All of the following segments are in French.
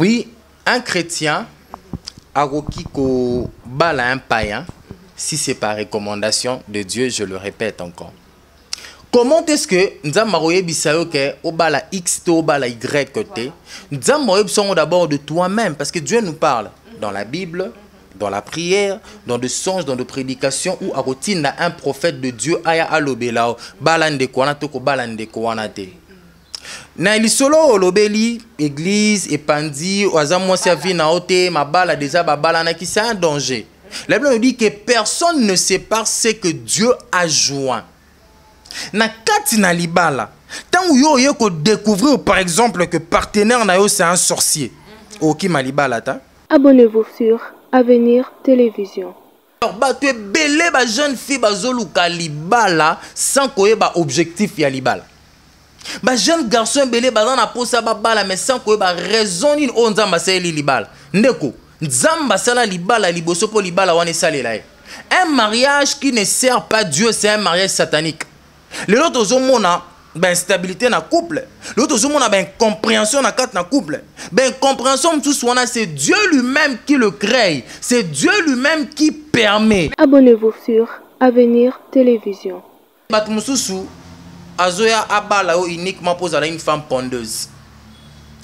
Oui, un chrétien aroki ko bala un païen si c'est par recommandation de Dieu, je le répète encore. Comment est-ce que nous avons au bala X au bala Y côté? Nous avons d'abord de toi-même parce que Dieu nous parle dans la Bible, dans la prière, dans des songes, dans des prédications où à routine un prophète de Dieu aya alobelao balande kwana toko balande kwana te. Na lisolo olobeli église et pandi oza moi servi na ote mabala déjà babala na ki c'est un danger. La Bible nous dit que personne ne sépare ce que Dieu a joint. Na kati na libala tant yo yo ko découvrir par exemple que partenaire na yo c'est un sorcier. Oki malibala ta. Abonnez-vous sur Avenir Télévision. Alors ba tu belé ba jeune fille bazoluka libala sans koyeba objectif ya libala. Ba jeune garçon belé ba na posa ba bala mais sans koyeba raison ni on nzamba seli libala. Ndeko nzamba sala libala liboso po libala wane salela. Un mariage qui ne sert pas Dieu, c'est un mariage satanique. L'autre zomona ben stabilité na couple. L'autre zomona ben compréhension na carte na couple. Ben compréhension tout soit c'est Dieu lui-même qui le crée. C'est Dieu lui-même qui permet. Abonnez-vous sur Avenir Télévision. Batumususu azoya abala o uniquement pose à une femme pondeuse.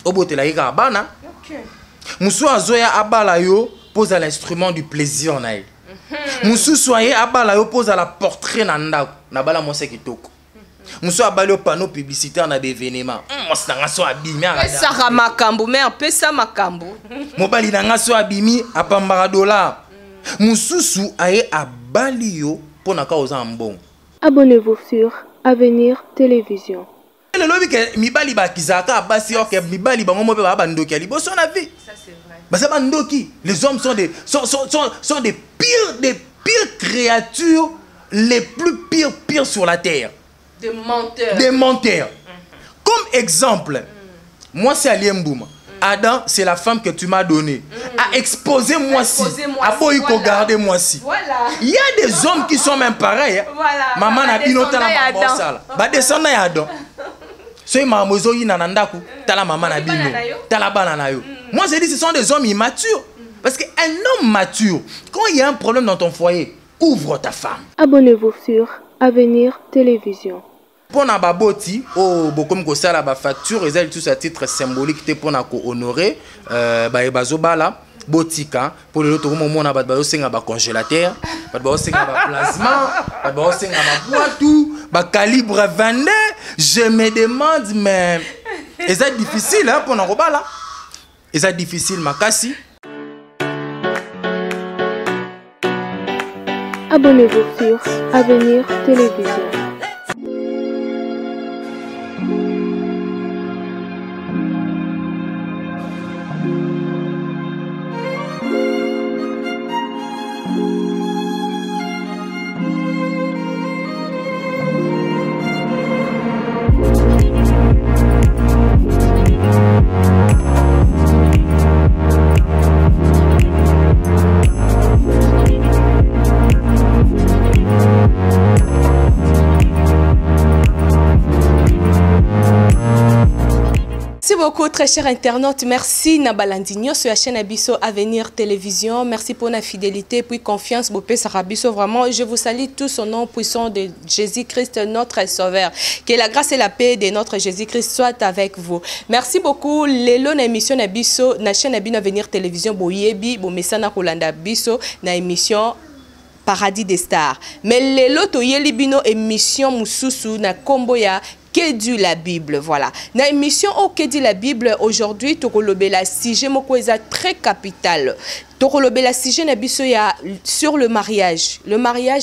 Obotela ika abana. OK. Musu azoya abala yo pose à l'instrument du plaisir na. Musu soye abala yo pose à la portrait na ndako na bala mose kitoko. Musu abala yo panneau publicitaire na d'événement. Mose na so abimi ala. Pesa makambo mais pesa makambo. Mobali na so abimi apambara dollar. Mususu aye abali yo pona ka oza mbongo. Abonnez-vous sur Avenir Télévision. Le lobby que mibali ba kizaka basi ok mibali ba ngomo pe ba bandoki ali boso na vie. Ça c'est vrai. Ba sa bandoki, les hommes sont des pires créatures, les plus pires sur la terre. Des menteurs. Des menteurs. Comme exemple, moi c'est Aliembouma. Adam, c'est la femme que tu m'as donnée. A exposé moi si. A boy ko garder moi si. Voilà. Il y a des hommes qui sont même pareils. Voilà. Maman na binota na mabosala. Ba descendre ya Adam. Soy mamozo yi nanandaku, tala maman na bino, tala bana na yo. Moi j'ai dit ce sont des hommes immatures. Parce qu'un homme mature, quand il y a un problème dans ton foyer, ouvre ta femme. Abonnez-vous sur Avenir Télévision. Pour na baboti, oh bokom ko sala ba facture, ils ont tous à titre symbolique te pour na ko honorer ba ebazo bala botika pour le autre moment na ba senga ba congélateur, ba senga ba plasma, ba senga ba boitou, ba calibre 22. Je me demande mais c'est difficile hein pour na robala. C'est difficile makasi. Abonnez-vous sur Avenir Télévision. Merci beaucoup, très chers internautes. Merci Nabalandinho sur la chaîne Abisso Avenir Télévision. Merci pour la fidélité puis confiance. Bopé Sarabisso, vraiment, je vous salue tous au nom puissant de Jésus-Christ, notre Sauveur. Que la grâce et la paix de notre Jésus-Christ soient avec vous. Merci beaucoup. Lelo na émission Abisso, na chaîne Avenir Télévision, boyebi, bo mesana kolanda Abisso, na émission Paradis des Stars. Mais lelo to yelibino émission mususu na komboya. Que dit la Bible, voilà. Dans l'émission Oh que dit la Bible aujourd'hui, Tokolobela sujet moko eza très capital. Tokolobela sujet na biso ya sur le mariage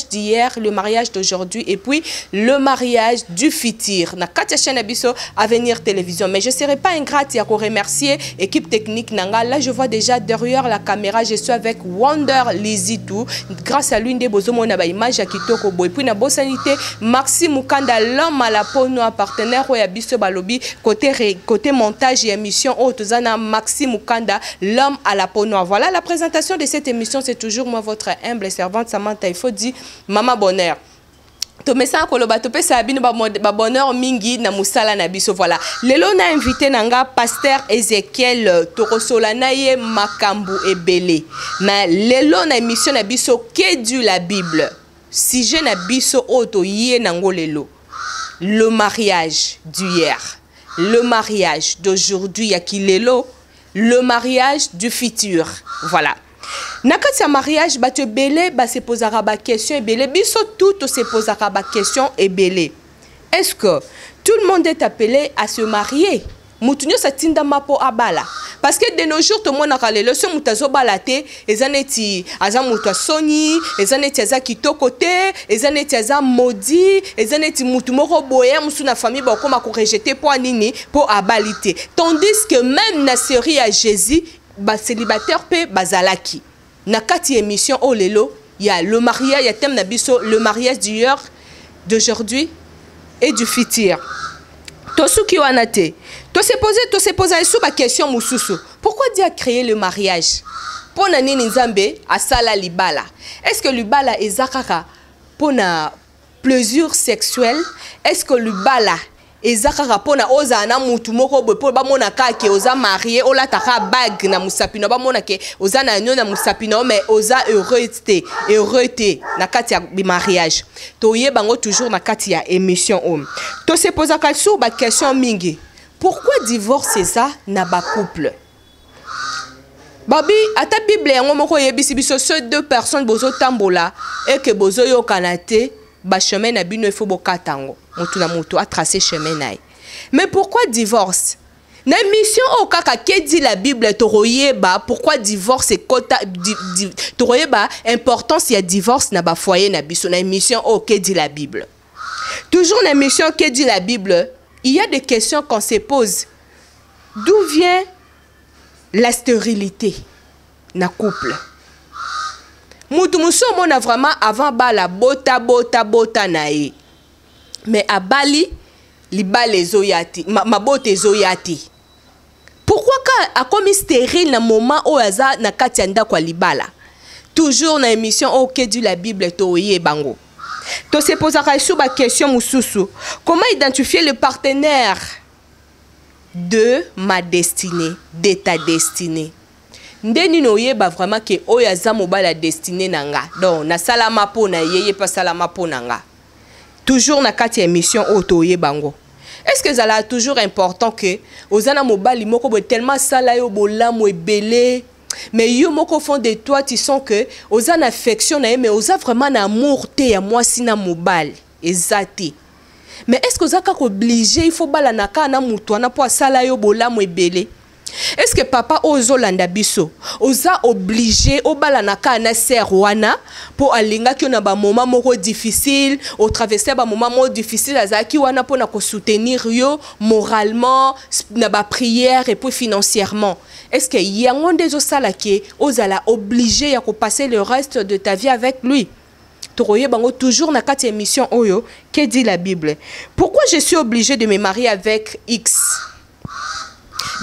d'hier, le mariage d'aujourd'hui et puis le mariage du futur. Na katia chaîne Abisso Avenir Télévision. Mais je serai pas ingrate à remercier équipe technique nanga. Là je vois déjà derrière la caméra, je suis avec Wonder Lizitou. Grâce à l'une des bozomo na ba image ya kitoko boy. Puis na bosanité Maxime Mukanda l'homme à la peau noire partenaire ya biso balobi côté montage et émission oh tozana Maxime Mukanda l'homme à la peau noire. Voilà la présentation de cette émission, c'est toujours moi votre humble servante Samantha. Il faut dire Maman Bonheur. to mesa koloba to pesa bino ba bonheur mingi na musala na biso. Voilà, lelo na invité nanga pasteur Ezekiel Torosola na ye makambu ebele na lelo na émission na biso que Dieu la Bible. Sujet na biso oto yé nango lelo, le mariage d'hier, le mariage d'aujourd'hui ya kilelo, le mariage du futur. Voilà. Nakati ya mariage ba te belé ba se posera ba question ebele biso tout se posera ba question ebele. Est-ce que tout le monde est appelé à se marier? Mutunyo sa tinda mapo abala. Parce que de nos jours tout le monde a kalelo so mutazo balate ezaneti aza mutu soni, ezaneti aza kitoko te, ezaneti aza maudit, ezaneti mutu moko boye musu na famille ba koma ko rejeter pour nini pour abalite. Tandis que même na série à Jésus ba célibataire pe bazalaki. Na kati émission oh lelo, il y a le mariage, il y a thème na biso le mariage d'hier, d'aujourd'hui et du futur. Tosuki wanate. To se poser sous ma question mususu. Pourquoi Dieu a créé le mariage? Pour nani nzambe asala libala. Est-ce que libala ezakaka pour na plaisir sexuel? Est-ce que libala ezakaka pona oza na mutu moko boy po ba mona ka ke oza marié ola taka bag na musapino ba mona ke oza na nyo na musapino mais oza heureux te na kati ya mariage. To ye bango toujours na kati ya émission homme. To se posa ka sur ba question mingi. Pourquoi divorce ça na ba couple? Babi ata Bible yango moko yebisi biso ce deux personnes bozo tambola et que bozo yo kanate ba chemin na bino ifo bokatango. Mutu na mutu a tracé chemin naï. Mais pourquoi divorce? Na mission au kaka que dit la Bible toroyeba pourquoi divorce et kota toroyeba importance ya divorce na ba foyer na biso na mission au que dit la Bible. Toujours na mission que dit la Bible, il y a des questions qu'on se pose. D'où vient la stérilité na couple? Mutu muso mona vraiment avant bala bota nae. Mais à Bali, li bale zoyati, ma bote zoyati. Pourquoi ka a comme stérile na moment où aza na katianda kwa libala? Toujours na émission au que dit la Bible toye bango. To se posera sous ba question mususu. Comment identifier le partenaire de ma destinée, de ta destinée? Ndeni no yeba vraiment que oyaza mobala destinée nanga. Donc na salama po na yeye pas salama po nanga. Toujours na kati émission otoye bango. Est-ce que ça là toujours important que ozana mobali moko bo tellement sala yo bolamo ebele mais yo moko fond de toi tu sens que ozana affection na mais oza vraiment na amour te ya moi sina mobali ezati. Mais est-ce que ozaka obligé il faut bala na kana mutu na po sala yo bolamo ebele? Est-ce que papa ozolanda biso oza obligé obala na kana ser wana pour alinga ki na ba moment moko difficile au traverser ba moment moko difficile azaki wana pour na ko soutenir yo moralement na ba prière et puis financièrement? Est-ce que yango ndezo sala ki ozala obligé ya ko passer le reste de ta vie avec lui? Toroye bango toujours na kati émission oyo que dit la Bible. Pourquoi je suis obligé de me marier avec X?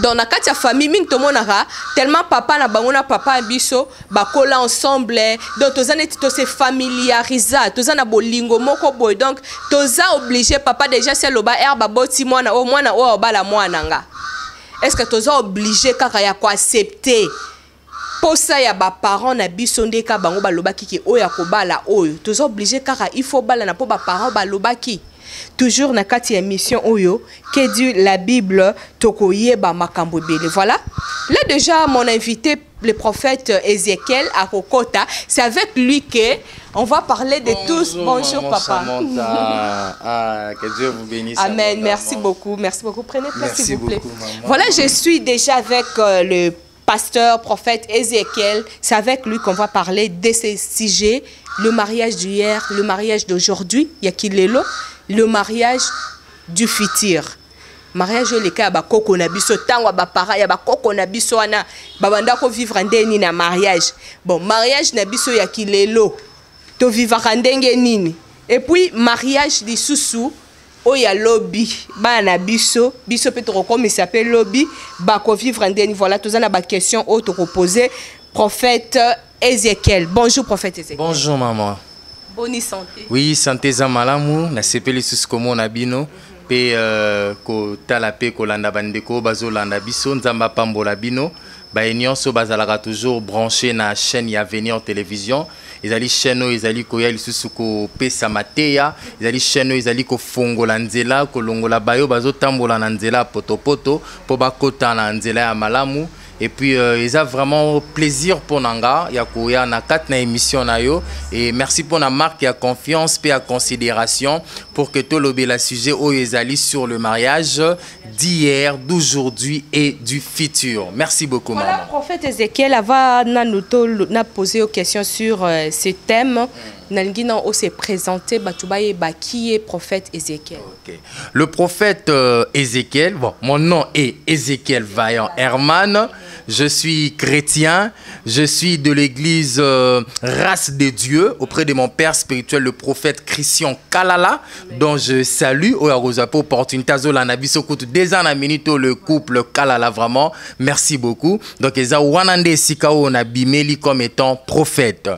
Dans la kati ya famille ming to monara tellement papa na bango na papa biso bakola ensemble donc tozana to se familiariser tozana bolingo moko boy donc toza obligé papa déjà c'est loba herba boti mwana o bala mwana nga. Est-ce que toza obligé kaka ya ko accepter posa ya ba parents na biso ndeka bango baloba ki oya ko bala oyo toza obligé kaka il faut bala na po ba parents baloba ki? Toujours na kati ya mission oyo que dit la Bible tokoyeba makambo bele. Voilà. Là déjà mon invité le prophète Ezekiel à Kokota, c'est avec lui que on va parler de tous. Bonjour maman, papa. Que Dieu vous bénisse. Amen. Samantha, Merci beaucoup. Merci beaucoup. Prenez place s'il vous plaît. Beaucoup, maman. Voilà, je suis déjà avec le pasteur prophète Ezekiel. C'est avec lui qu'on va parler de ces sujets, le mariage d'hier, le mariage d'aujourd'hui, yakilelo, le mariage du futur. Mariage le cas ba koko na biso tango ba para ya ba koko na biso wana babanda ko vivre ndeni na mariage. Bon, mariage na biso ya kilelo to vivre ndenge nini. Et puis mariage di susu o ya lobby ba na biso pe to comme il s'appelle lobby ba ko vivre ndeni. Voilà tozana ba question o to poser prophète Ezekiel. Bonjour prophète Ezekiel. Bonjour maman. Bonne santé. Oui, santé za malamu, na sepeli sus komo na bino. Pe ko tala pe ko landa bandeko bazo landa biso nzamba pambola bino. Ba nyonso bazalaka toujours branché na chaîne ya Avenir Télévision. Ezali chaîne oyo ezali koya lisusu kopesa mateya, ezali chaîne oyo ezali kofongola nzela kolongola bayo bazotambola na nzela potopoto po bakota na nzela ya malamu. Et puis, ils ont vraiment plaisir pour Nanga. Il y a na 4 émissions na yo. Et merci pour la marque, la confiance, et la considération pour que tout le sujet où ils allaient sur le mariage d'hier, d'aujourd'hui et du futur. Merci beaucoup, voilà, maman. Prophète Ézéchiel n'a posé une question sur ce thème. Nalgina s'est présenté, qui est prophète Ézéchiel. Okay. Le prophète Ézéchiel, bon, mon nom est Ézéchiel Vaillant Herman. Je suis chrétien, je suis de l'église Race de Dieu auprès de mon père spirituel, le prophète Christian Kalala, dont je salue. Le couple Kalala, vraiment, merci beaucoup. Donc, Eza Wanande Sikao Nabimeli comme étant prophète.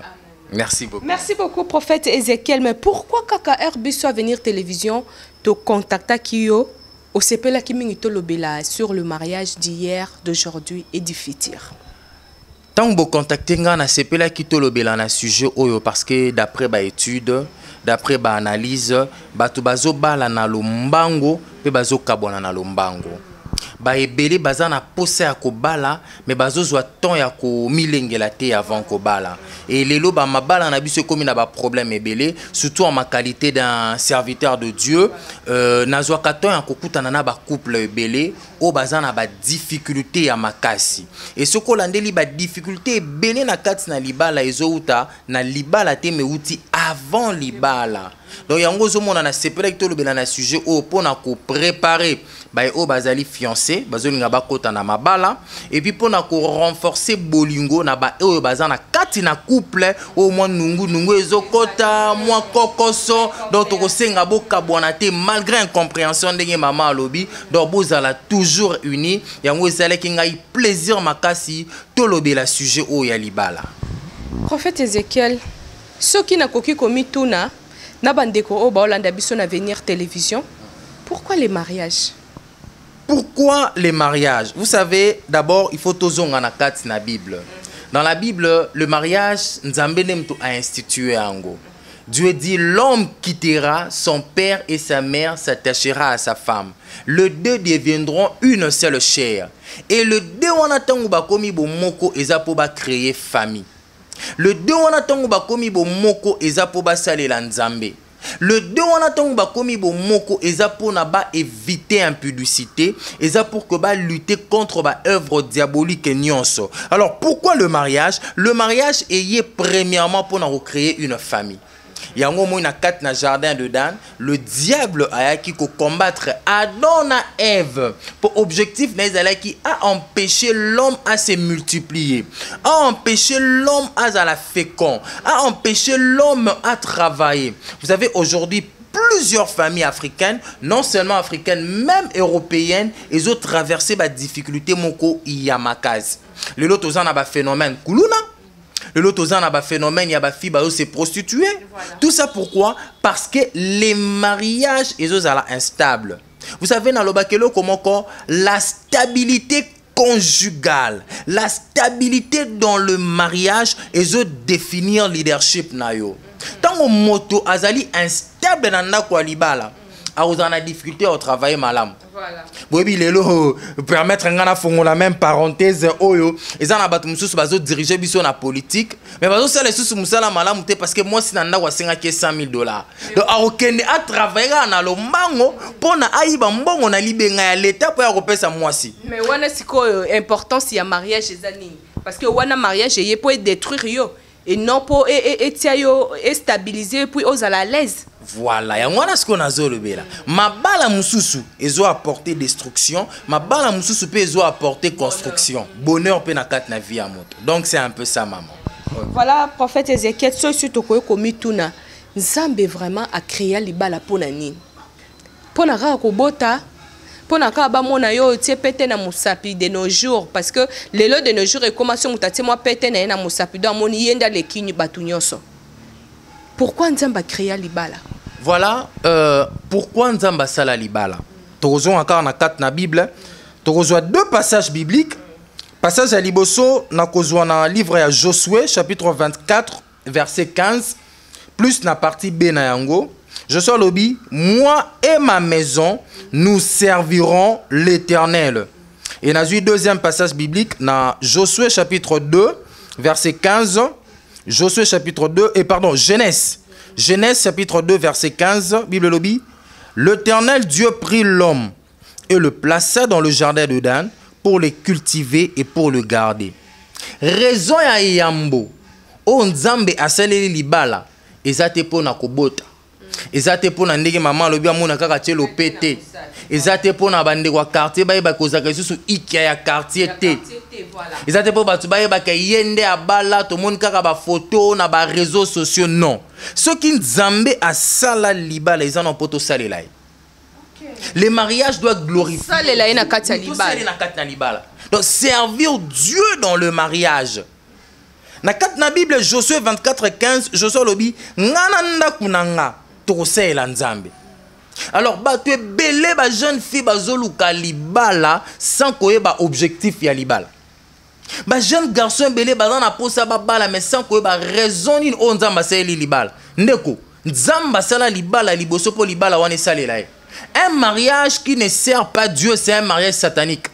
Merci beaucoup. Merci beaucoup, prophète Ézéchiel. Mais pourquoi KKR Biso Avenir Télévision te contacta Kyo au CPLA Kimingito Lobela sur le mariage d'hier, d'aujourd'hui et du futur? Tant que vous contactez na CPLA Kito Lobela na sujet oyo parce que d'après ba étude, d'après ba analyse, batu bazo bala na lombango pe bazo kabona na lombango. Ba ebele baza na posa ya kobala mais bazo zwa ton ya ko milengela te avant kobala et lelo ba mabala na biso komi na ba problème ebele surtout en ma qualité d'un serviteur de Dieu na zwa katon ya kokutana na ba couple ebele o baza na ba difficulté ya makasi et ce ko landeli ba difficulté ebele na kati na libala ezouta na libala te me uti avant libala. Donc yango zo mona na sepela kito lobela na sujet o pona ko préparer ba o bazali fiancé bazolinga bakota na mabala et puis pona ko renforcer bolingo na ba o bazana kati na couple au moins nungu ezokota moi kokoso donc to ko senga bokabwana te malgré incompréhension ndenge mama alobi donc bozala toujours unis yango ezala ki ngai plaisir makasi to lobela sujet o ya libala. Prophète Ézéchiel, ceux qui n'a koki komi tuna na bandeko o baolanda biso na Avenir Télévision, pourquoi les mariages? Pourquoi les mariages? Vous savez, d'abord, il faut tozonga na kati na Bible. Dans la Bible, le mariage, Nzambe nemto a institué ango. Dieu dit, l'homme quittera son père et sa mère, s'attachera à sa femme. Les deux deviendront une seule chair. Et le deux wanatango bakomi bo moko ezapo ba créer famille. Le deux wanatango bakomi bo moko ezapo ba salela Nzambe. Le deux wanatango bakomi bo moko ezapo na ba éviter impudicité, eza pour que ba lutter contre ba œuvre diabolique nyonso. Alors pourquoi le mariage? Le mariage est premièrement pour recréer une famille. Yango mo na kat na jardin de Dan, le diable a qui combattre Adam et Ève pour objectif na qui a empêché l'homme à se multiplier, a empêché l'homme à la fécond, a empêché l'homme à travailler. Vous savez aujourd'hui plusieurs familles africaines, non seulement africaines, même européennes, ils ont traversé la difficulté moko yamakaz. Le lot aux a phénomène kuluna. Le lot aux a phénomène, il y a des filles qui se prostituer. Voilà. Tout ça pourquoi? Parce que les mariages sont instables. Vous savez, dans le bakelo, comment la stabilité conjugale, la stabilité dans le mariage, ils définir le leadership. Tant que moto azali instable dans la kwalibala, a une difficulté à travailler malam. Voilà. Oui, lelo permettre ngana fongo la même parenthèse oyo ezana batu mususu bazo diriger biso na politique mais bazo sala susu musala malamu te parce que moi si nanda wasenga ke $100,000. Donc a okende a travailler na lombango pona aiba mbongo na libenga ya l'état pour repesa mwasi. Mais wana siko importance ya mariage ezani parce que wana mariage yé pour détruire yo et non pour et stabiliser puis aux à l'aise. Voilà, y a moi ce qu'on a zo le bela. Ma bala mususu ezo apporter destruction, ma bala mususu pe ezo apporter construction. Bonheur pe na kat na vie à moto. Donc c'est un peu ça maman. Okay. Voilà, prophète Ézéchiel, so surtout ko komi tuna. Nzambe vraiment a créé li bala pona nini. Pona ka ko bota, pona ka ba mona yo tie pété na musapi de nos jours parce que les lots de nos jours et commence mutati moi pété na musapi do moni yenda le kinyi batu nyonso. Pourquoi Nzamba créa libala? Voilà pourquoi Nzamba sala libala. Torozon encore na 4 na Bible. Torozon 2 passages bibliques. Passage à Liboso, na kozwa na livre à Josué, chapitre 24, verset 15, plus na partie B na yango. Josué lobi, moi et ma maison, nous servirons l'Éternel. Et na deuxième passage biblique, na Josué, chapitre 2, verset 15. Josué, chapitre 2, et pardon, Genèse. Genèse, chapitre 2, verset 15, Bible lobi, l'Éternel Dieu prit l'homme et le plaça dans le jardin de Dan pour les cultiver et pour le garder. Raison ya yambo o nzambe asali libala ezate pona kobota ezate pona ndenge maman lobi amona kaka tshelo pété ezate pona bande kwa quartier ba kozaka susu ikia ya quartier té ezate po batu ba ka yende abala to mon kaka ba photo na ba réseaux sociaux non ce qui nzambe asala libala ezana poto salela. Les mariages doivent glorifier. Donc servir Dieu dans le mariage. Na kat na Bible Josué 24:15, Josué lobi ngananda kunanga tokosela la nzambe. Alors ba tu belé ba jeune fille bazoluka libala sans koyeba objectif ya libala. Ba jeune garçon belé bazana posa ba bala mais sans koyeba raison ni o nzamba seli libala. Ndeko nzamba sala libala liboso po libala wane salela. Un mariage qui ne sert pas Dieu, c'est un mariage satanique.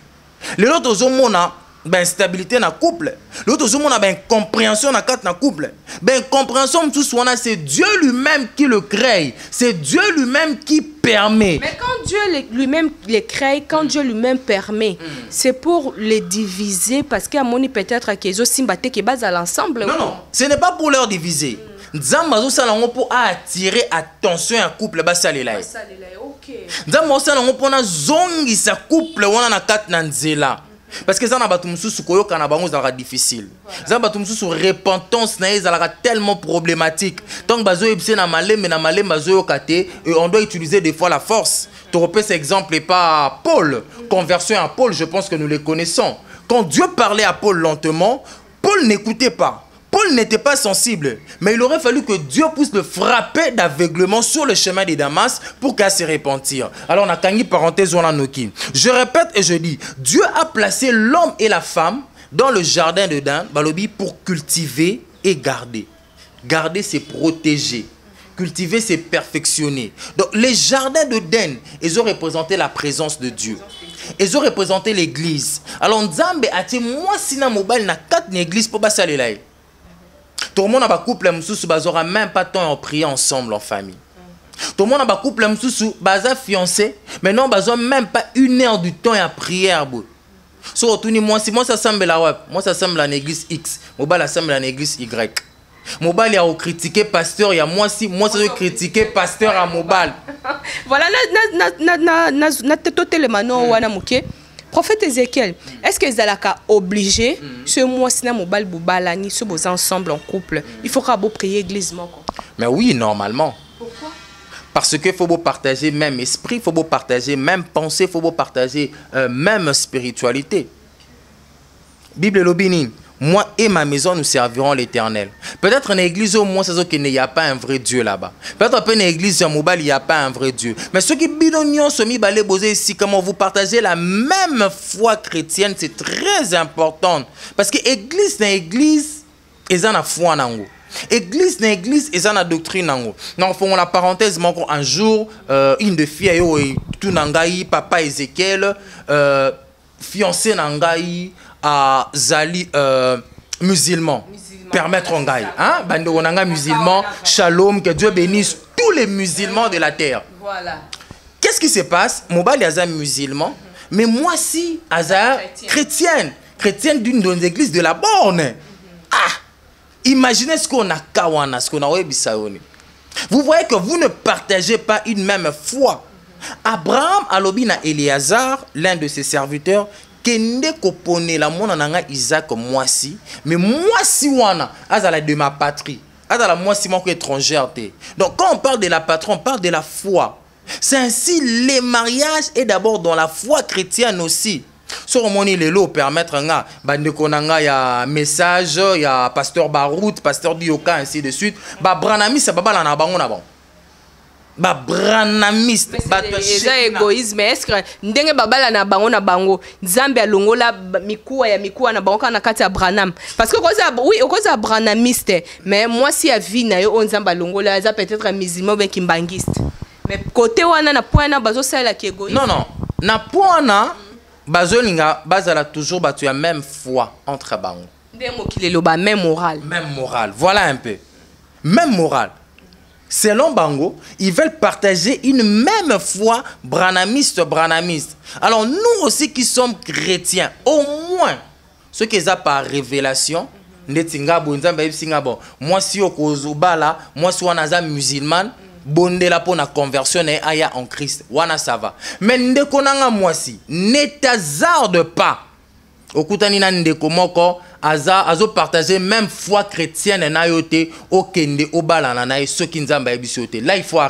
L'autre zomona, ben stabilité na couple. L'autre zomona, ben compréhension na quatre na couple. Ben compréhension tout soit c'est Dieu lui-même qui le crée. C'est Dieu lui-même qui permet. Mais quand Dieu lui-même les crée, quand Dieu lui-même permet, c'est pour les diviser parce qu'à mon peut-être qu'ils ont simbaté qui base à l'ensemble. Non, non, ce n'est pas pour leur diviser. Nzamba salongo pour attirer attention à couple basalela. Nzamba salongo pour na zongi sa couple wana na kat na nzela. Parce que ça na batu mususu koyoka na bango zala difficile. Nzamba batu mususu repentance na ezala tellement problématique. Donc bazo ebse na malembe bazo yokate et on doit utiliser des fois la force. Tu repères cet exemple et pas Paul. Conversion à Paul, je pense que nous les connaissons. Quand Dieu parlait à Paul lentement, Paul n'écoutait pas. Paul n'était pas sensible, mais il aurait fallu que Dieu puisse le frapper d'aveuglement sur le chemin de Damas pour qu'elle se repentir. Alors on a kangi parenthèse on a noki. Je répète et je dis, Dieu a placé l'homme et la femme dans le jardin de Dan, balobi, pour cultiver et garder. Garder, c'est protéger. Cultiver, c'est perfectionner. Donc les jardins de Dan, ils ont représenté la présence de Dieu. Ils ont représenté l'église. Alors Nzambe a dit, moi si na mobile na 4 églises pour passer là. Tout le monde a un couple n'aura même pas de temps à prier ensemble en famille. Tout le monde a un couple baza fiancé, mais non, besoin même pas 1 heure du temps à prier. So, moi ça semble la web, moi ça semble en église X, moi ça semble en église Y. Mobile a critiqué pasteur, il y a moi ça veut critiquer pasteur à mobile. Voilà na toté le mano wana muke. Prophète Ézéchiel, est-ce que vous allez obligé ce mois si mobile boubala ni ce beaux ensemble en couple, il faut qu'on prier l'église? Mais oui, normalement. Pourquoi? Parce qu'il faut partager même esprit, il faut partager même pensée, il faut partager même spiritualité. Bible lobini, moi et ma maison nous servirons l'Éternel. Peut-être en église au moins c'est qu'il n'y a pas un vrai Dieu là-bas. Peut-être en église à Mobile il n'y a pas un vrai Dieu. Mais ceux qui bidonions se mis balé bosé ici, comment vous partagez la même foi chrétienne, c'est très important. Parce que église na église, ils ont la foi nango. Église na église, ils ont la doctrine nango. Non, faisons la parenthèse, un jour, une de filles tout nangaï, papa Ézéchiel, fiancé nangaï à Zali musulman. Permettre en gaï. Hein? Bande onanga musulman, shalom, que Dieu bénisse tous les musulmans de la terre. Voilà. Qu'est-ce qui se passe? Mobile Aza musulman, mais moi si Aza chrétienne. Chrétienne d'une des églises de la borne. Ah! Imaginez ce qu'on a kawana, ce qu'on a webisaoni. Vous voyez que vous ne partagez pas une même foi. Abraham alobina Éléazar, l'un de ses serviteurs, kende kopone la mona nanga Isaac moisi, mais moisi wana azala de ma patrie, azala moisi moko étrangère te. Donc quand on parle de la patrie, on parle de la foi. C'est ainsi les mariages et d'abord dans la foi chrétienne aussi. sur le moni lelo permettre nga bande konanga ya message ya pasteur Barout, pasteur Dioka ainsi de suite ba branamis ça baba na bango na bon ba branamiste ba égoïsme est-ce que ndenge babala na bango nzambe alongola mikuwa na bango kana kati ya branam parce que okoza branamiste mais moi si a vie na yo on nzambe alongola za peut-être un musulman ben kimbangiste mais côté wana na point na bazo sala ki égoïsme non na point na bazolinga bazala toujours batu ya même foi entre bango ndemo kilelo ba même morale voilà un peu même morale. Selon Bango, ils veulent partager une même foi branamiste. Alors nous aussi qui sommes chrétiens, au moins, ce qui est par révélation, moi si okozubala, moi si on a musulman, bonde la pour la conversion aya en Christ, wana ça va. Mais ndekonanga moi si, ne t'hazarde pas. Okutani na ndeko moko azo partager même foi chrétienne na yote okende obalana na ceux qui nzamba ebisote. Là il faut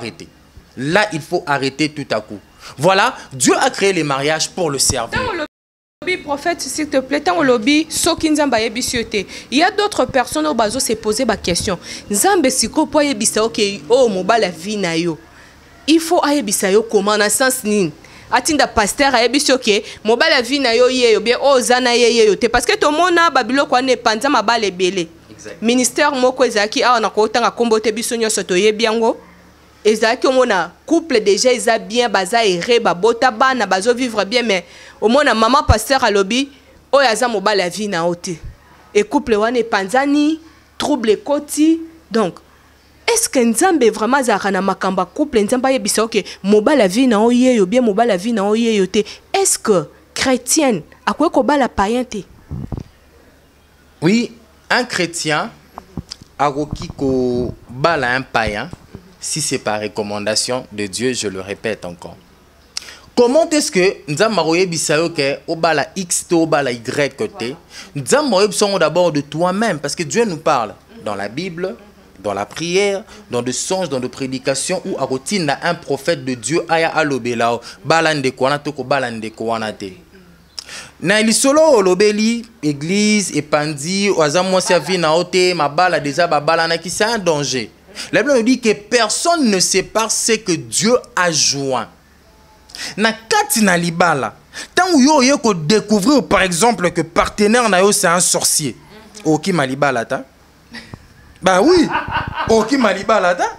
arrêter tout à coup. Voilà, Dieu a créé les mariages pour le servir. Prophète, s'il te plaît, tant lobby, soki nzamba yebisiote. Il y a d'autres personnes au bazo se poser ma question. Nzambe siko po yebisa ok oh mobala vie na yo. Il faut ayebisa yo comment na sens nin. Atinda pasteur ayebisi ok mobala vie na yo yeyo bien ozana yeyo te parce que to mona babilo kwa ne panza mabale belé. Ministère moko ezaki awa na ko tanga kombote biso nyoso to yebiango. Ezaki omona couple déjà eza bien baza ere babota bana bazo vivre bien mais omona maman pasteur alobi oyaza mobala vie na ote. Et couple wane panzani trouble koti donc est-ce que nzambe vraiment zaka na makamba couple nzamba yebisa ok mobala vie na oyeyo bien mobala vie na oyeyo te est-ce que chrétienne akwe ko bala païen te? Oui, un chrétien akoki ko bala un païen si c'est par recommandation de Dieu, je le répète encore. Comment est-ce que nzamba yebisa yo ke obala x to obala y te? Nzamba yebisa d'abord de toi-même parce que Dieu nous parle dans la Bible, dans la prière, dans des songes, dans des prédications où Arotine a un prophète de Dieu aya alobelao balande kwana toko balande kwana te. Na ilisolo olobeli église epandi oza mwasi ya vie na ote mabala déjà babala na ki c'est un danger. La Bible nous dit que personne ne sépare ce que Dieu a joint. Na kati na libala tant yo yo ko découvrir par exemple que partenaire na yo c'est un sorcier. Oki malibala ta. Bah oui, ok malibala ta.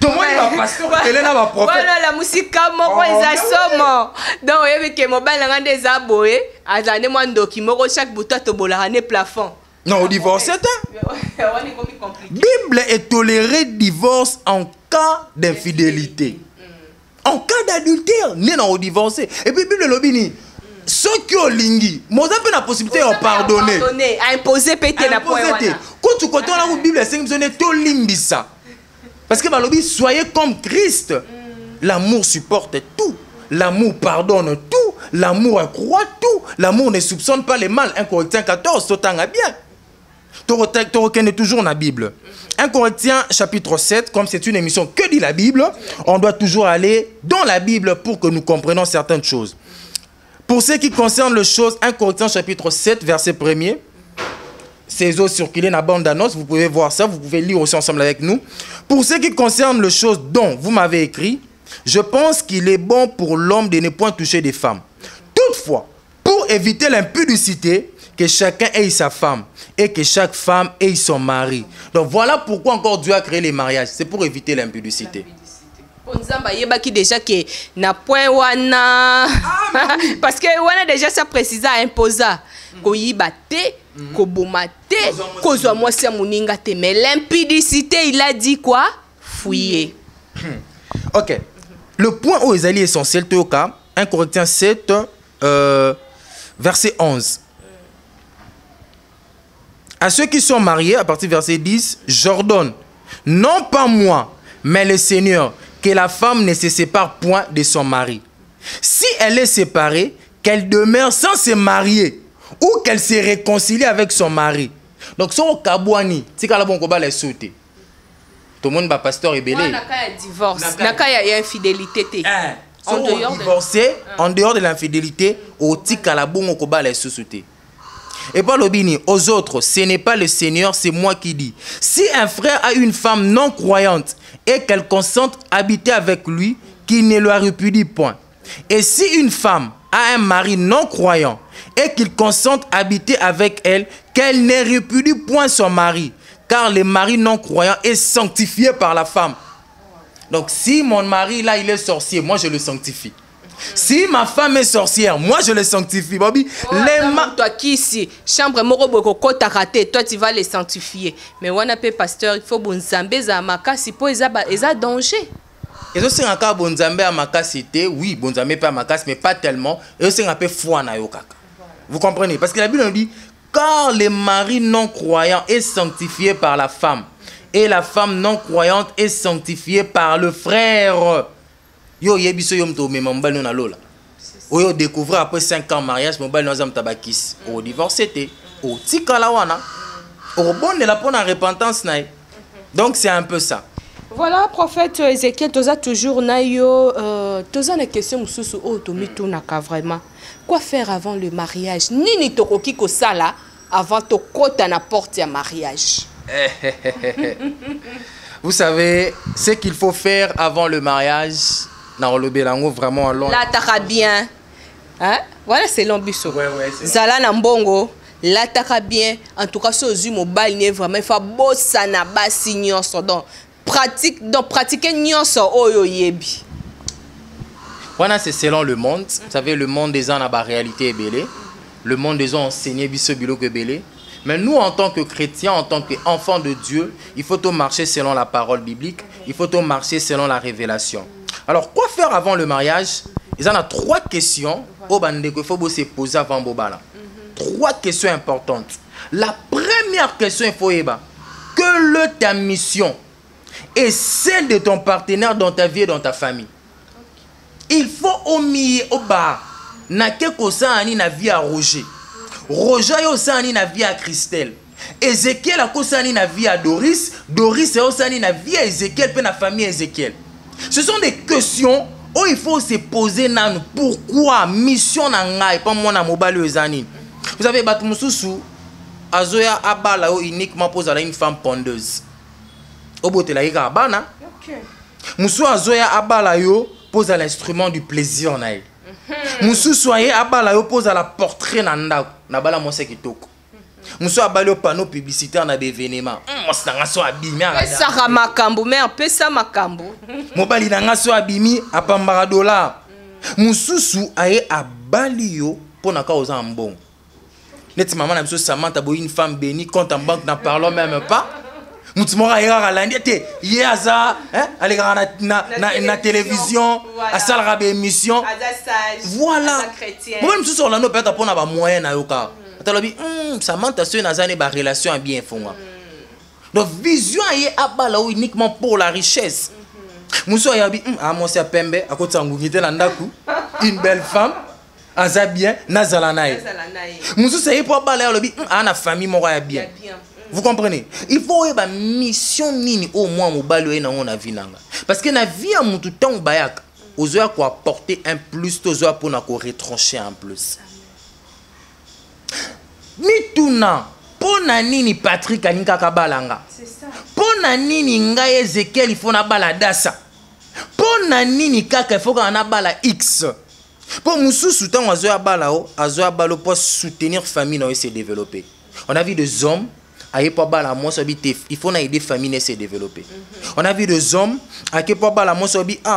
Tout le monde va pasteur, quel est la prophète? Voilà la musique moko ezasomo. Donc yebi ke mobile ngande ezaboye, azane moi ndoki moko chaque bouton to bolane plafond. Non, au divorce c'est Bible est toléré divorce en cas d'infidélité. En cas d'adultère, né non au divorcé. Et puis Bible lobini ceux qui ont lingi, moi j'ai la possibilité de pardonner. Imposer péter la pointe. Quand tu comptes la Bible, c'est que vous êtes tout limbisa. Parce que Balobi, soyez comme Christ. L'amour supporte tout. L'amour pardonne tout. L'amour croit tout. L'amour ne soupçonne pas les mal. 1 Corinthiens 14, c'est bien. Tu reconnais toujours dans la Bible. 1 Corinthiens chapitre 7, comme c'est une émission que dit la Bible, on doit toujours aller dans la Bible pour que nous comprenions certaines choses. Pour ce qui concerne les choses, 1 Corinthiens chapitre 7, verset 1er, ces eaux circulées dans la bande d'annonce, vous pouvez voir ça, vous pouvez lire aussi ensemble avec nous. Pour ce qui concerne les choses dont vous m'avez écrit, je pense qu'il est bon pour l'homme de ne point toucher des femmes. Toutefois, pour éviter l'impudicité, que chacun ait sa femme et que chaque femme ait son mari. Donc voilà pourquoi encore Dieu a créé les mariages. C'est pour éviter l'impudicité. Déjà que na point wana parce que wana déjà ça précise à imposer ko yibate ko bomate ko zo moi c'est moninga te mais l'impudicité il a dit quoi fouiller. OK. Le point où est essentiel toka 1 Corinthiens 7 verset 11. À ceux qui sont mariés à partir du verset 10, j'ordonne non pas moi mais le Seigneur que la femme ne se sépare point de son mari. Si elle est séparée, qu'elle demeure sans se marier ou qu'elle se réconcilie avec son mari. Donc, son kabouani, c'est quand la bonne koba les sauter. Tout le monde va pasteur et belé. Naka ya divorce, naka ya infidélité. En dehors divorcé, en dehors de l'infidélité, au tikalabongo koba la société. Et pas l'obini, aux autres, ce n'est pas le Seigneur, c'est moi qui dis. Si un frère a une femme non croyante et qu'elle consente habiter avec lui, qu'il ne la répudie point. Et si une femme a un mari non croyant et qu'il consente habiter avec elle, qu'elle ne répudie point son mari, car le mari non croyant est sanctifié par la femme. Donc si mon mari là il est sorcier, moi je le sanctifie. Si ma femme est sorcière, moi je le sanctifie. Bobby, toi qui ici, chambre moroboko kota raté, toi tu vas les sanctifier. Mais wana pe pasteur, il faut bonzambe za makasi po eza danger. Et c'est encore bonzambe à makasi té, oui, bonzambe pas makasi mais pas tellement. Et c'est un peu foi na yo kaka. Vous comprenez? Parce que la Bible nous dit car le mari non croyant est sanctifié par la femme et la femme non croyante est sanctifiée par le frère. Yo yebiso yom to mema mbali na lola. Oyo découvrir après 5 ans de mariage mbali na zam tabakis. O divorcé té, o tikala wana. O bonne la pour la repentance na. Donc c'est un peu ça. Voilà, prophète Ézéchiel, toza toujours na yo toza na question mususu o to mitunaka vraiment. Quoi faire avant le mariage? Nini tokoki ko sala avant to kota na porte ya mariage. Vous savez, ce qu'il faut faire avant le mariage. Non, le bélango vraiment long. Là, t'as bien. Hein? Voilà, c'est l'ambition. Ouais, Zala Nambongo. Là, t'as bien. En tout cas, ce mobile n'est vraiment. Il faut bosser na basi nyonso. Donc, pratiquer nyonso oyo yebi. Voilà, c'est selon le monde. Vous savez, le monde des gens a la réalité est belé. Le monde des gens enseigné biso bilo que belé. Mais nous, en tant que chrétiens, en tant qu'enfants de Dieu, il faut tout marcher selon la parole biblique. Il faut tout marcher selon la révélation. Alors, quoi faire avant le mariage? Il y en a 3 questions qu'il faut se poser avant Bobala. 3 questions importantes. La première question, il faut que ta mission est celle de ton partenaire dans ta vie et dans ta famille. Il faut au bar. Na quelque chose na vie à Roger. Roger a na vie à Christelle. Ézéchiel a na vie à Doris. Doris a na vie à Ézéchiel et na famille Ézéchiel. Ce sont des questions où il faut se poser pourquoi mission n'a pas moi na mobile ezani. Vous savez Batumususu azoya abala uniquement pour une femme pondeuse. Obotela ika abana. OK. Musu azoya abala yo pose à l'instrument du plaisir na. Mususu aye abala yo pose à la portrait na ndako na bala mose kitoko. Musu abali au panneau publicitaire na événement. Mosanga so abimi pesa makambo mais pesa makambo. Mobali nanga so abimi apambara dollar. Mususu aye abali yo pona ka oza mbongo. Neti maman na biso Samantha boy une femme bénie compte en banque n'en parlons même pas. Mutumora ira landi te yaza hein aller na télévision à salle de émission. Voilà. Moi même sur la no peut-être pour na ba moyen na yo ka. Samantha c'est une relation bien fondée. Donc vision est abala uniquement pour la richesse. Muso yabi moi c'est pembe à côté ngungite na ndaku une belle femme aza bien nazala nae. Muso c'est pour abala lobi ana famille moko ya bien. Vous comprenez? Il faut une mission nini au moins mobalo na on a vie nanga. Parce que na vie a mutu temps bayaka ozoya ko apporter un plus tozoya pour na ko retrancher en plus. Mituna pona nini Patrick aninga kabalanga. C'est ça. Pona nini ngai Ezekiel il faut na baladasa. Pona nini kaka il faut na bala X. Pour mususu tant azoya balao, azoya balo pour soutenir famille na se développer. On a vu des hommes aye pour bala moi il faut na aider famille à se développer. On a vu des hommes à qui pour bala moi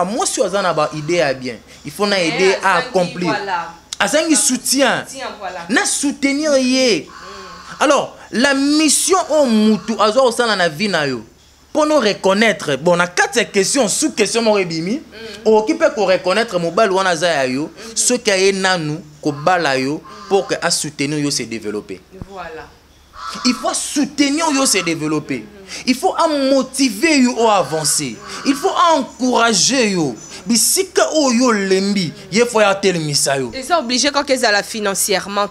moi si azana ba idée à bien. Il faut na aider à accomplir. Voilà. Azangi soutien. Na soutenir yé. Alors, la mission au mutu azo osala na vie na yo. Pour nous reconnaître, bon na 4 questions sous question mo rebimi, o qui peut ko reconnaître mobile wana za yo, ce qui est nanu ko bala yo pour que a soutenir yo se développer. Voilà. Il faut soutenir yo se développer. Il faut motiver yo à avancer. Il faut encourager yo. Bisika o yo lembi, il faut y tel misayo. Ils sont obligés quand ils la financièrement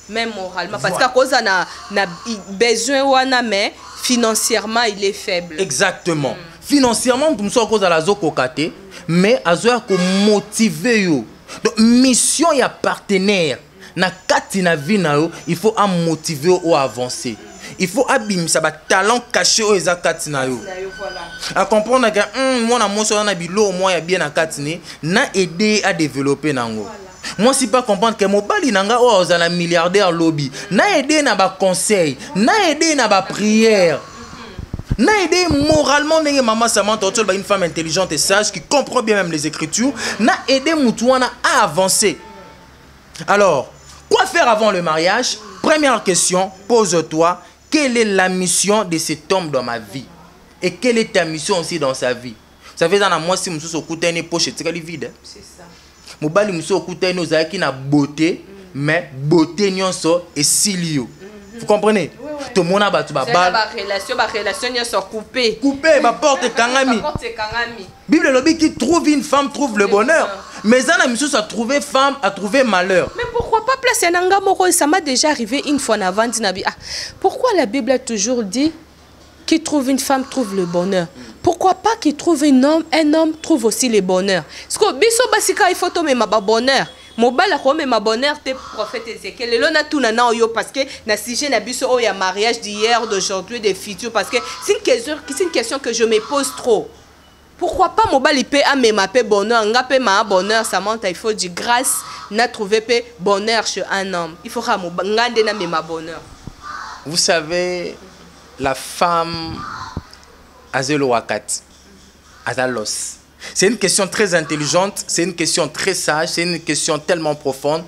même moralement parce qu'à cause na besoin wana mais financièrement il est faible. Exactement. financièrement tout ça cause à la zokokate mais azoya ko motiver yo. Donc mission ya partenaire na kati na vie na yo, il faut motiver ou avancer. Il faut abimisa ba talent caché au eza kati na yo. À comprendre que moi na moi so na bilo moi ya bien na kati ni na aider à développer nango. Moi si pas comprendre que mobali nanga o ozala milliardaire lobby, na aider na ba conseil, na aider na ba prière. Na aider moralement ndenge maman Samantha Otol une femme intelligente et sage qui comprend bien même les écritures, na aider mutuana à avancer. Alors, quoi faire avant le mariage? Première question, pose-toi, quelle est la mission de cet homme dans ma vie? Et quelle est ta mission aussi dans sa vie? Vous savez, dans la moi, si je suis au côté de poche, c'est vide. C'est ça. Mobali muso au côté de qui na beauté, mais beauté nyonso et silio. Vous comprenez? Tout le monde a battu ma balle. Relation sont coupées. Coupé, ma porte kangami. Bible lobby qui trouve une femme trouve le bonheur. Mais Zana Misso a trouvé femme, a trouvé malheur. Mais pourquoi pas placer Nanga Moro? Ça m'a déjà arrivé une fois avant. Pourquoi la Bible a toujours dit qui trouve une femme trouve le bonheur? Pourquoi pas qui trouve un homme trouve aussi le bonheur? Parce que biso basika il faut tomber ma bonheur. Mobala kome ma bonheur te prophète Ézéchiel. Lelo na tuna na oyo parce que na sujet na biso o ya mariage d'hier, d'aujourd'hui, des futurs parce que c'est une question que je me pose trop. Pourquoi pas mobali pe a me mape bonheur, nga pe ma bonheur ça monte il faut dire grâce na trouver pe bonheur chez un homme. Il faut nga ngande na me ma bonheur. Vous savez la femme azelo wakat azalos. C'est une question très intelligente, c'est une question très sage, c'est une question tellement profonde.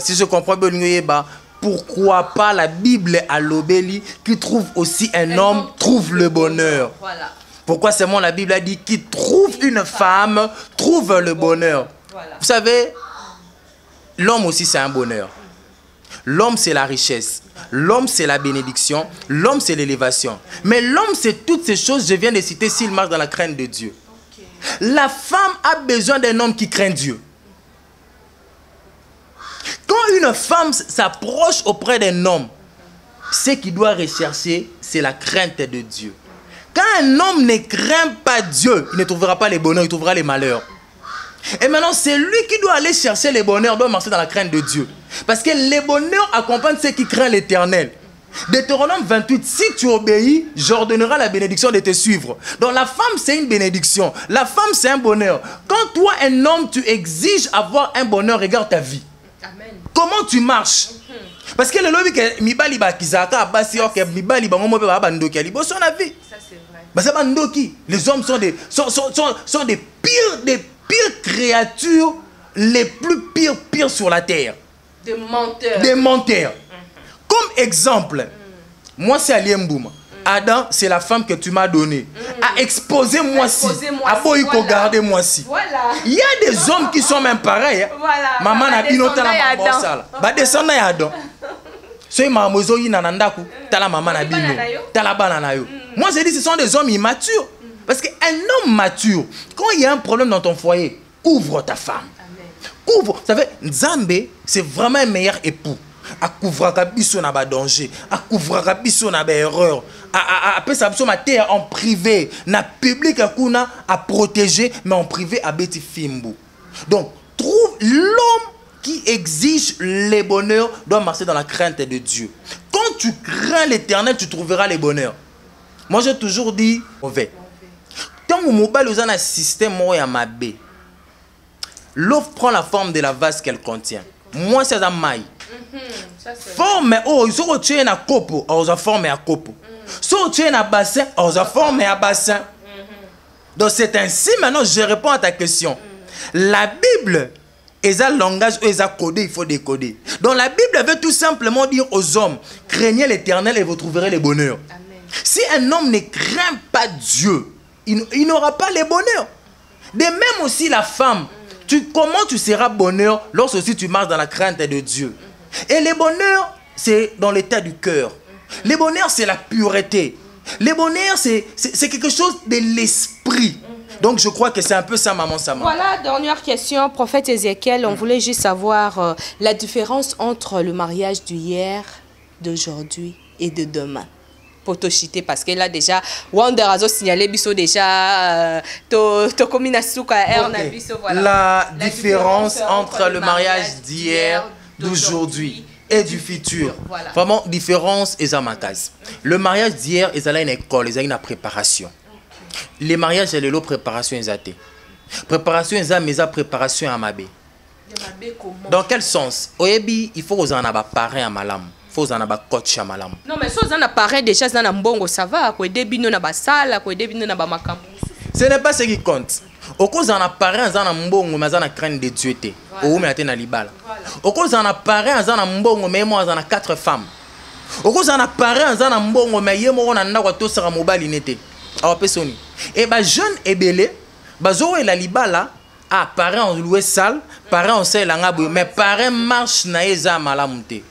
Si je comprends bien, pourquoi pas la Bible à l'obéli qui trouve aussi un homme trouve le bonheur. Voilà. Pourquoi seulement la Bible a dit qui trouve une femme trouve le bonheur. Voilà. Vous savez, l'homme aussi c'est un bonheur. L'homme c'est la richesse. L'homme c'est la bénédiction. L'homme c'est l'élévation. Mais l'homme c'est toutes ces choses, je viens de citer, s'il marche dans la crainte de Dieu. La femme a besoin d'un homme qui craint Dieu. Quand une femme s'approche auprès d'un homme, ce qu'il doit rechercher, c'est la crainte de Dieu. Quand un homme ne craint pas Dieu, il ne trouvera pas les bonheurs, il trouvera les malheurs. Et maintenant, c'est lui qui doit aller chercher les bonheurs, doit marcher dans la crainte de Dieu. Parce que les bonheurs accompagnent ceux qui craignent l'Éternel. Deutéronome 28, si tu obéis, j'ordonnerai la bénédiction de te suivre. Donc la femme c'est une bénédiction, la femme c'est un bonheur. Quand toi un homme tu exiges avoir un bonheur, regarde ta vie. Amen. Comment tu marches? Parce que le lobby que mibali ba kizaka basi ok mibali ba ngomo ba bandoki ali bo son avis. Ça c'est vrai. Bah c'est bandoki. Les hommes sont des pires créatures, les plus pires sur la terre. Des menteurs. Des menteurs. Comme exemple, moi c'est Ali Mbouma. Adam, c'est la femme que tu m'as donnée. A exposé moi si. A beau garder moi si. Voilà. Il y a des hommes qui sont même pareils. Voilà. Maman n'a pas noté la maman sale. Bah descendant ya Adam. Soy mamozo yi nanandaku. Tala maman n'a bino. Tala banana yo. Moi j'ai dit ce sont des hommes immatures. Parce qu'un homme mature, quand il y a un problème dans ton foyer, ouvre ta femme. Ouvre. Vous savez, Nzambe, c'est vraiment un meilleur époux. A couvrir biso na ba danger, a couvrir biso na ba erreur, a pesa biso ma terre en privé, na public akuna a protéger mais en privé a beti fimbu. Donc trouve l'homme qui exige les bonheurs doit marcher dans la crainte de Dieu. Quand tu crains l'Éternel, tu trouveras les bonheurs. Moi j'ai toujours dit mauvais. Tant que mobile vous avez un système moya mabé. L'eau prend la forme de la vase qu'elle contient. Moi c'est un maille. Forme oh ils sont tués na copo aux forme à copo sont tués na bassin aux forme à bassin. Donc c'est ainsi maintenant je réponds à ta question. La Bible est un langage où ils a codé, il faut décoder. Donc la Bible veut tout simplement dire aux hommes craignez l'Éternel et vous trouverez le bonheur. Amen. Si un homme ne craint pas Dieu, il n'aura pas le bonheur. De même aussi la femme, comment tu seras bonheur lorsque tu marches dans la crainte de Dieu. Et le bonheur, c'est dans l'état du cœur. Le bonheur, c'est la pureté. Le bonheur, c'est quelque chose de l'esprit. Donc, je crois que c'est un peu ça, maman Sama. Voilà, dernière question. Prophète Ézéchiel, on voulait juste savoir la différence entre le mariage d'hier, d'aujourd'hui et de demain. potochité parce que là déjà Wonder a signalé biso déjà to komina suka na biso voilà la différence entre le mariage d'hier, d'aujourd'hui et du futur. Voilà. Vraiment différence et zamakaz. Le mariage d'hier ils allaient à une école, ils allaient une préparation. Les mariages et les préparation ils étaient. Préparation ils ont mes préparation à mabé. Dans quel sens? Oyebi il faut aux en avoir parrain à malam. Faut en avoir coach à malam. Non mais si aux en appareil déjà dans un bongo ça va quoi début non na basala quoi début non na ba makambo. Ce n'est pas ce qui compte. Au cause en appareil en mbongo mais en crainte de Dieu té. Au mais na libala. Au cause en appareil en mbongo mais moi en 4 femmes. Au cause en appareil en mbongo mais yemo na ndako to sera mobile nete. A pesoni. Et ba jeune et belé bazo et la libala. Ah, parents ont loué salle, parents ont fait la ngabou, mais parents marchent na eza malamunte.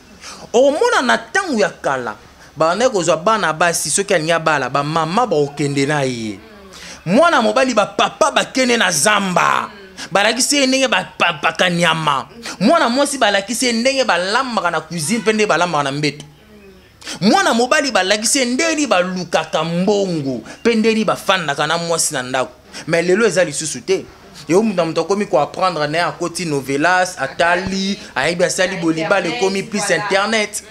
Au monde en attend ou yakala, ba ne ko zo bana ba si ceux qui nya bala, ba maman ba okende na ye. Moi na mobali ba papa ba kene na zamba. Ba la kisi ndenge ba papa kanyama. Moi na moi si ba la kisi ndenge ba lamba na cuisine pende ba lamba na mbeto. Moi na mobali ba la kisi ndenge ba lukaka mbongo, pende ba fanda kana moi si na ndako. Mais lelo ezali susuté. Et au moment où on apprendre à côté novelas, à tali, à ibasali boliba le commis plus internet.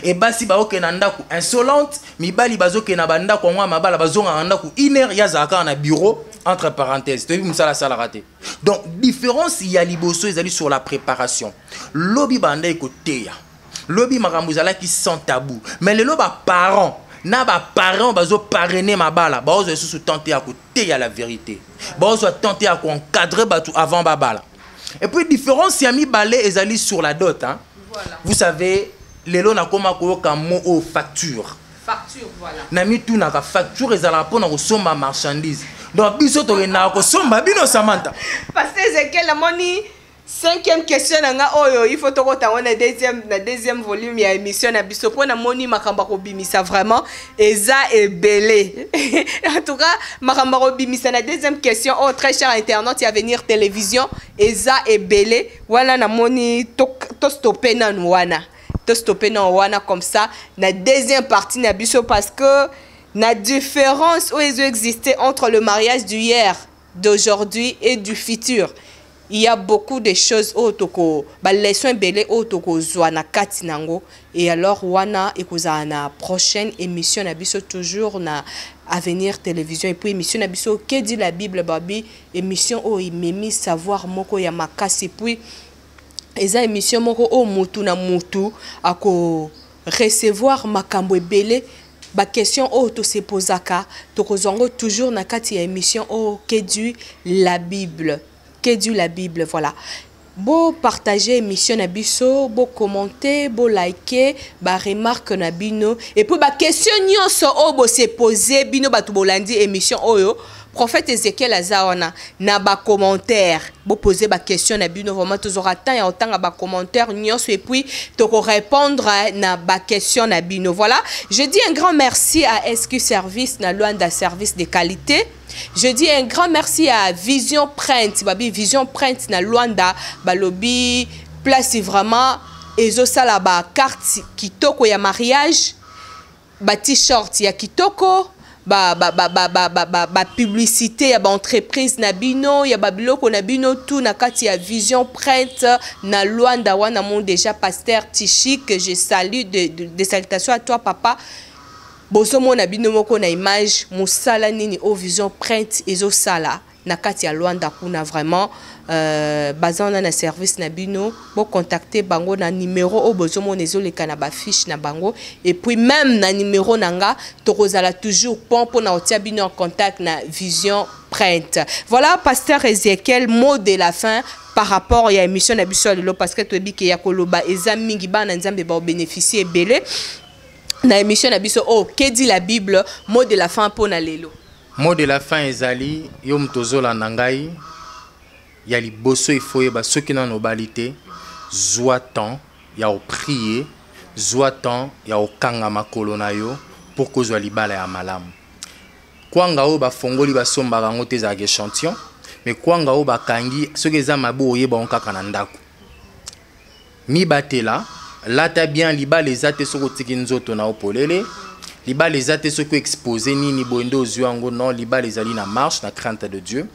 Et basi ba ok nanda ku insolente, mi bali bazo ke na banda ko ngwa mabala bazo nganda ku iner ya zaka na bureau entre parenthèses. Tu vu ça la raté. Donc différence il y a liboso ils allaient sur la préparation. Lobby banda écoute ya. Lobby makamuzala qui sans tabou. Mais le loba parents na ba parents bazo parrainer ma bala bazo sous tenter à côté ya la vérité bazo tenter à encadrer batou avant babala et puis différence yami balé ezali sur la dot hein voilà. Vous savez lelo na koma ko ka mo o facture voilà na mi tout na ka facture ezala pona ko somba marchandise donc biso to na ko somba bino samantha parce que Ezekiel la moni 5e question nga oyo il faut tokota on deuxième volume ya émission na biso pona moni makamba ko bimisa vraiment eza ebelé en tout cas makamba ko bimisa na deuxième question oh très cher internaute ya venir télévision eza ebelé wana na moni to stopper na wana comme ça na deuxième partie na biso parce que la différence où ils existent entre le mariage d'hier, d'aujourd'hui et du futur. Il y a beaucoup de choses autoko ba leçon belé autoko zwana katinango et alors wana ekoza na prochaine émission na biso toujours na Avenir Télévision et puis émission na biso que dit la Bible babi émission o imemi savoir moko ya makasi puis eza émission moko o mutu na mutu ako recevoir makambo belé ba question o to se posaka to kozongo toujours na kati ya émission o que dit la Bible. Que Dieu la Bible, voilà. Beau partager émission na biso, beau commenter, beau liker, ba remarque na bino et puis ba question nyonso o bo se poser bino ba tubolandi émission oyo. Prophète Ezekiel Azawana na ba commentaire, beau poser ba question na bino vraiment toujours attend et autant ba commentaire nyonso et puis to répondre na ba question na bino. Voilà, je dis un grand merci à SQ Service na Luanda service de qualité. Je dis un grand merci à Vision Print, babi Vision Print na Luanda, balobi place vraiment ezo sala ba carte kitoko ya mariage, ba t-shirt ya kitoko, ba publicité ya ba entreprise na bino, ya ba biloko na bino tout na kati ya Vision Print na Luanda wana mon déjà pasteur Tichi que je salue de salutations à toi papa. Bosomo na bino moko na image musala nini o Vision Print ezo sala na kati ya Luanda kuna vraiment bazana na service na bino bo contacter bango na numéro o bosomo nezo leka na ba fiche na bango et puis même na numéro nanga tokozala toujours pour na otia bino en contact na Vision Print. Voilà pasteur Ezekiel mot de la fin par rapport à l'émission na biso lelo parce que to biki ya koloba eza mingi bana nzambe ba bénéficier belé. Na émission na biso oh que dit la Bible mot de la fin pour na lelo. Mot de la fin ezali yo mtozola nangai ya liboso ifoye ba soki na nobalité zwa temps ya o prier zwa temps ya o kanga makolo na yo pour que zwa libala ya malamu. Kwanga o ba fongoli ba somba rango te za échantillon mais kwanga o ba kangi soki za mabu oyeba onkaka na ndako. Mi batela lata bien libala ezate soko tiki nzoto na opolele libala ezate ce que exposé nini bondo zuango non libala ezali na marche na crainte de Dieu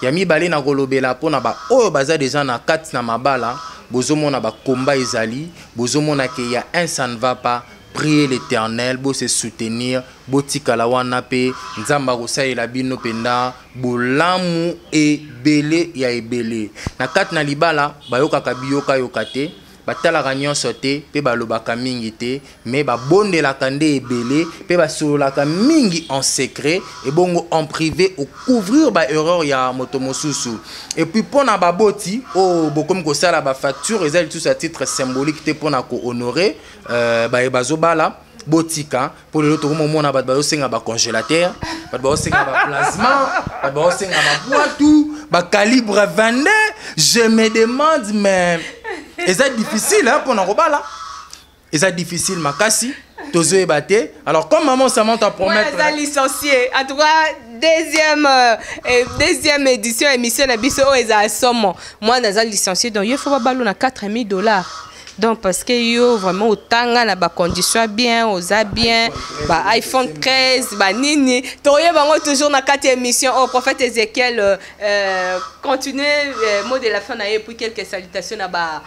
ya mibale na kolobela pona ba oyo baza déjà na kati na mabala bozomona ba combat ezali bozomona ke ya un ça ne va pas. Priez l'Éternel, bo se soutenir, bo tikala wana pe, nzamba kosalela bino penda, bolamu ebele ya ebele. Na kat na libala, bayoka biyoka yokate, batalaka nyonso te, pe balobaka mingi te, mais babondelaka nde ebele, pe basololaka mingi en secret, et bongo en privé, ou couvrir ba erreur ya motomosusu. Et puis pona baboti, oh bokom kosala ba facture, ezali tout à titre symbolique te pona ko honorer, ba ebazobala. Botika pour le retour moment na ba senga ba congélateur ba senga ba plasma ba senga ba boitou ba calibre 22 je me demande mais c'est difficile hein pour na robala c'est difficile makasi tozo ebaté alors comme maman ça monte à promettre moi licencié en tout cas deuxième édition émission na biso o eza somo moi naza licencié donc il faut ba balo na $4000. Donc parce que yo vraiment autant na ba condition bien oza bien ba iPhone 13 ba nini toye bango toujours na 4 émissions au prophète Ézéchiel continuer mot de la fin na et puis quelques salutations na ba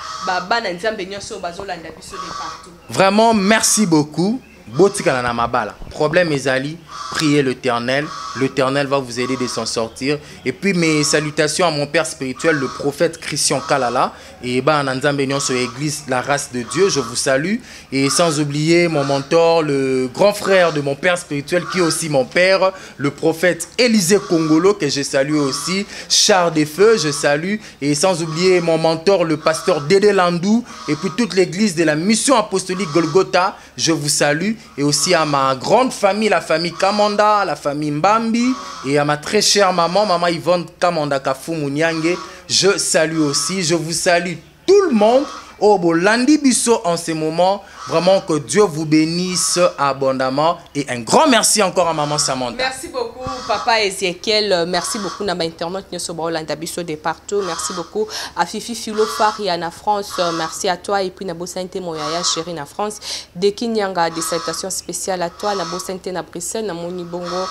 bana nzambe nyonso bazolanda biso de partout. Vraiment merci beaucoup. Botika na mabala. Problème ezali, priez l'Éternel. L'Éternel va vous aider de s'en sortir. Et puis mes salutations à mon père spirituel, le prophète Christian Kalala. Et Nzambe sur l'église La Race de Dieu, je vous salue. Et sans oublier mon mentor, le grand frère de mon père spirituel, qui est aussi mon père, le prophète Élisée Kongolo, que je salue aussi. Char des Feux, je salue. Et sans oublier mon mentor, le pasteur Dédé Landou. Et puis toute l'église de la mission apostolique Golgotha, je vous salue. Et aussi à ma grande famille, la famille Kamanda, la famille Mbambi, et à ma très chère maman, maman Yvonne Kamanda Kafumu Nyange, je salue aussi, je vous salue tout le monde. Oh, Bolandi Bisso en ce moment, vraiment que Dieu vous bénisse abondamment et un grand merci encore à maman Samantha. Merci beaucoup papa Ézéchiel, merci beaucoup na ba internet nyoso Bolandi Bisso de partout, merci beaucoup à Fifi Philo Faria na France, merci à toi et puis na Bosante Moyaya chérie na France, Deki Nyanga des salutations spéciales à toi na Bosante na Bruxelles na Moni Bongo,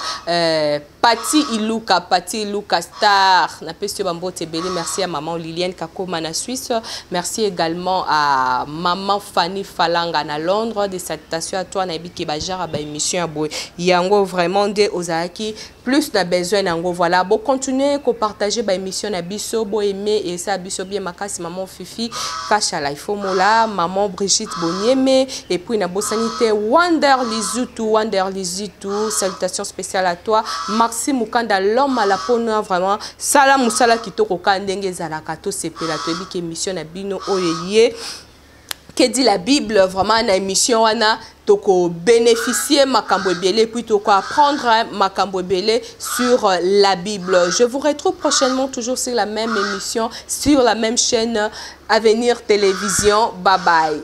Pati Iluka Star na Pestio Bambote Belé, merci à maman Liliane Kakoma na Suisse, merci également à maman Fanny Falanga na Londres, des salutations à toi na Ebiki Bajara ba émission à boy yango vraiment de ozaki plus na besoin nango voilà bon continuer ko partager ba émission na biso bo aimer et ça biso bien makasi maman Fifi Kashala ifo mola maman Brigitte Bonieme et puis na bosanité Wonder Lizutu salutations spéciales à toi Maxime Mukanda l'homme à la pona vraiment sala musala kitoko kandenge zalaka to sepela to ebiki émission na bino oyeye que dit la Bible vraiment na émission wana toko bénéficier makambo ebele puis toko apprendre makambo ebele sur la Bible. Je vous retrouve prochainement toujours sur la même émission sur la même chaîne Avenir Télévision. Bye bye.